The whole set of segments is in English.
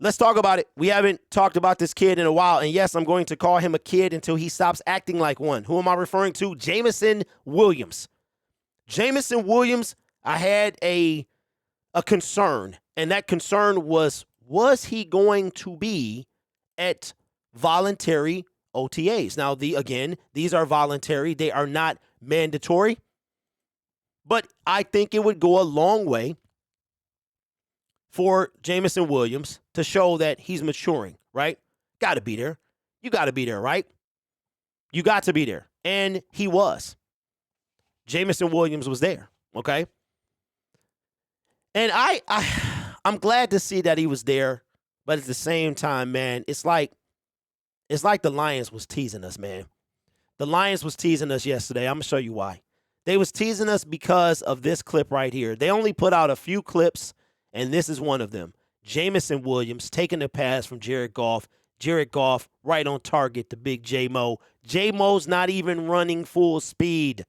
let's talk about it. We haven't talked about this kid in a while. And yes, I'm going to call him a kid until he stops acting like one. Who am I referring to? Jameson Williams. Jameson Williams, I had a concern. And that concern was he going to be at voluntary OTAs? Now, these are voluntary. They are not mandatory. But I think it would go a long way for Jameson Williams to show that he's maturing, right? Got to be there. You got to be there, right? You got to be there. And he was. Jameson Williams was there, okay? And I'm glad to see that he was there, but at the same time, man, it's like the Lions was teasing us, man. The Lions was teasing us yesterday. I'm going to show you why. They was teasing us because of this clip right here. They only put out a few clips, and this is one of them. Jameson Williams taking the pass from Jared Goff. Jared Goff right on target to big J-Mo. J-Mo's not even running full speed.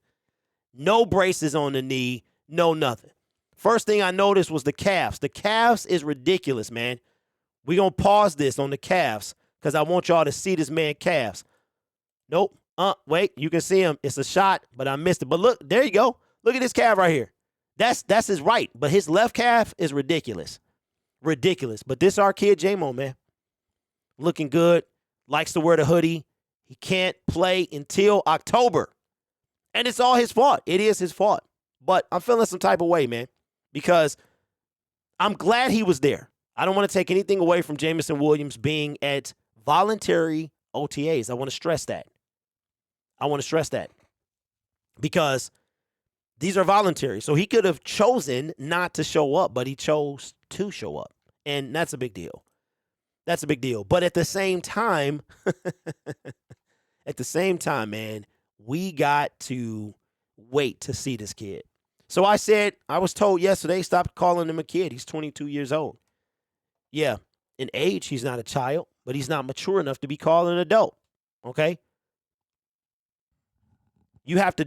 No braces on the knee. No nothing. First thing I noticed was the calves. The calves is ridiculous, man. We're going to pause this on the calves because I want y'all to see this man calves. Nope. Wait, you can see him. It's a shot, but I missed it. But look, there you go. Look at this calf right here. That's his right, but his left calf is ridiculous. Ridiculous. But this our kid, J-Mo, man. Looking good. Likes to wear the hoodie. He can't play until October. And it's all his fault. It is his fault. But I'm feeling some type of way, man, because I'm glad he was there. I don't want to take anything away from Jameson Williams being at voluntary OTAs. I want to stress that. Because these are voluntary. So he could have chosen not to show up, but he chose to show up. And that's a big deal. That's a big deal. But at the same time, man, we got to wait to see this kid. So I was told yesterday, stop calling him a kid. He's 22 years old. Yeah, in age, he's not a child, but he's not mature enough to be called an adult. Okay? You have to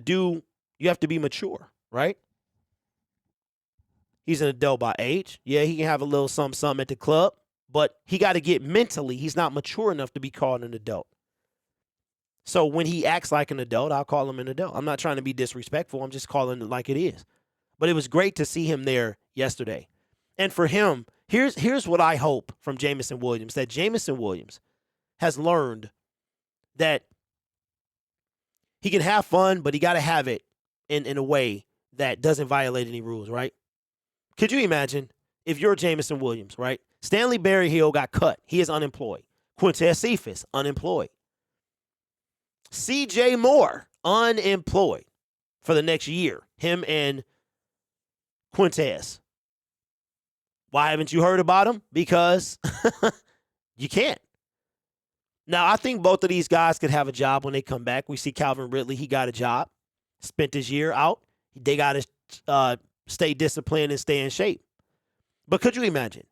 be mature, right? He's an adult by age. Yeah, he can have a little something at the club, but he got to get mentally. He's not mature enough to be called an adult. So when he acts like an adult, I'll call him an adult. I'm not trying to be disrespectful. I'm just calling it like it is. But it was great to see him there yesterday. And for him, here's what I hope from Jameson Williams, that Jameson Williams has learned that he can have fun, but he got to have it in a way that doesn't violate any rules, right? Could you imagine if you're Jameson Williams, right? Stanley Berryhill got cut. He is unemployed. Quintez Cephas, unemployed. C.J. Moore, unemployed for the next year. Him and Quintez. Why haven't you heard about him? Because you can't. Now, I think both of these guys could have a job when they come back. We see Calvin Ridley. He got a job. Spent his year out. They got to stay disciplined and stay in shape. But could you imagine?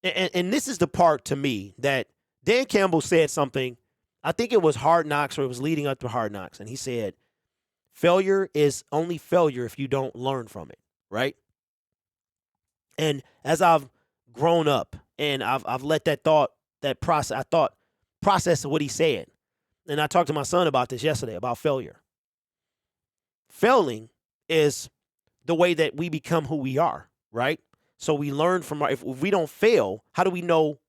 And this is the part to me that Dan Campbell said something. I think it was Hard Knocks, or it was leading up to Hard Knocks. And he said, failure is only failure if you don't learn from it, right? And as I've grown up and I've let that process what he said. And I talked to my son about this yesterday, about failure. Failing is the way that we become who we are, right? So we learn from if we don't fail, how do we know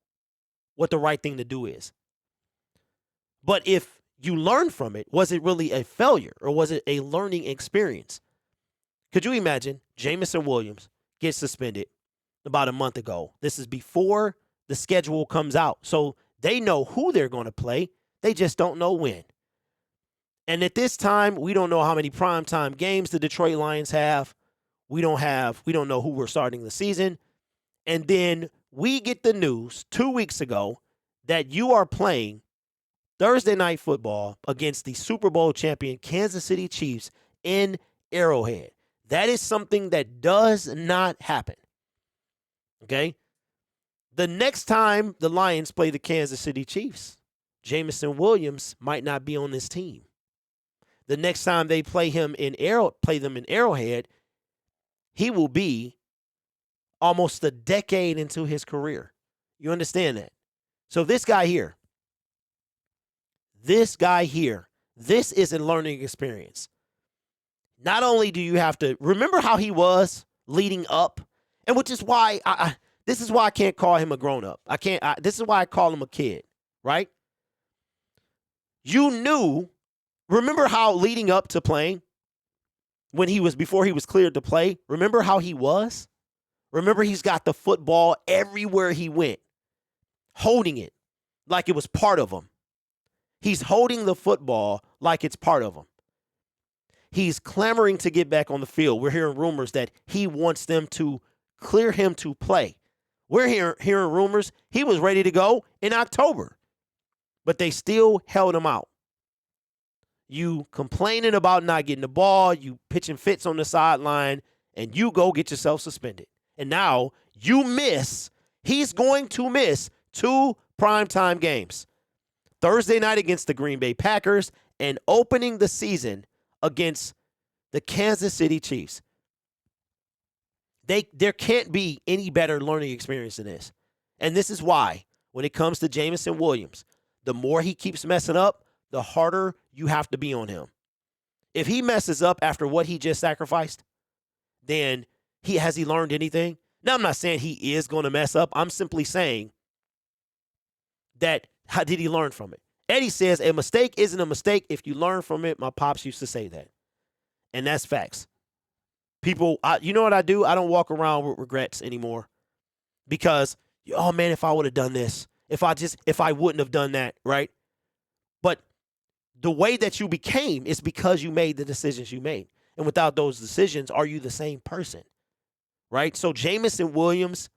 what the right thing to do is? But if you learn from it, was it really a failure or was it a learning experience? Could you imagine Jameson Williams gets suspended about a month ago? This is before the schedule comes out. So they know who they're going to play. They just don't know when. And at this time, we don't know how many primetime games the Detroit Lions have. We don't know who we're starting the season. And then we get the news 2 weeks ago that you are playing Thursday Night Football against the Super Bowl champion Kansas City Chiefs in Arrowhead. That is something that does not happen. Okay? The next time the Lions play the Kansas City Chiefs, Jameson Williams might not be on this team. The next time they play them in Arrowhead, he will be almost a decade into his career. You understand that? So this guy here, this is a learning experience. Not only do you have to remember how he was leading up, and which is why this is why I can't call him a grown up. This is why I call him a kid, right? You knew, remember how leading up to playing, before he was cleared to play, remember how he was? Remember he's got the football everywhere he went, holding it like it was part of him. He's holding the football like it's part of him. He's clamoring to get back on the field. We're hearing rumors that he wants them to clear him to play. We're hearing rumors he was ready to go in October, but they still held him out. You complaining about not getting the ball, you pitching fits on the sideline, and you go get yourself suspended. And now he's going to miss 2 primetime games. Thursday night against the Green Bay Packers and opening the season against the Kansas City Chiefs. There can't be any better learning experience than this. And this is why, when it comes to Jameson Williams, the more he keeps messing up, the harder you have to be on him. If he messes up after what he just sacrificed, then has he learned anything? Now, I'm not saying he is going to mess up. I'm simply saying that how did he learn from it? Eddie says a mistake isn't a mistake if you learn from it. My pops used to say that. And that's facts. People, you know what I do? I don't walk around with regrets anymore because, oh man, if I would have done this, if I wouldn't have done that, right? But the way that you became is because you made the decisions you made. And without those decisions, are you the same person? Right? So Jameson Williams,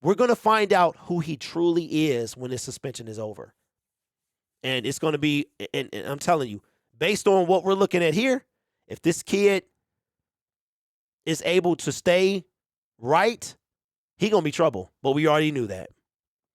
we're going to find out who he truly is when his suspension is over. And it's going to be, and I'm telling you, based on what we're looking at here, if this kid is able to stay right, he going to be trouble. But we already knew that.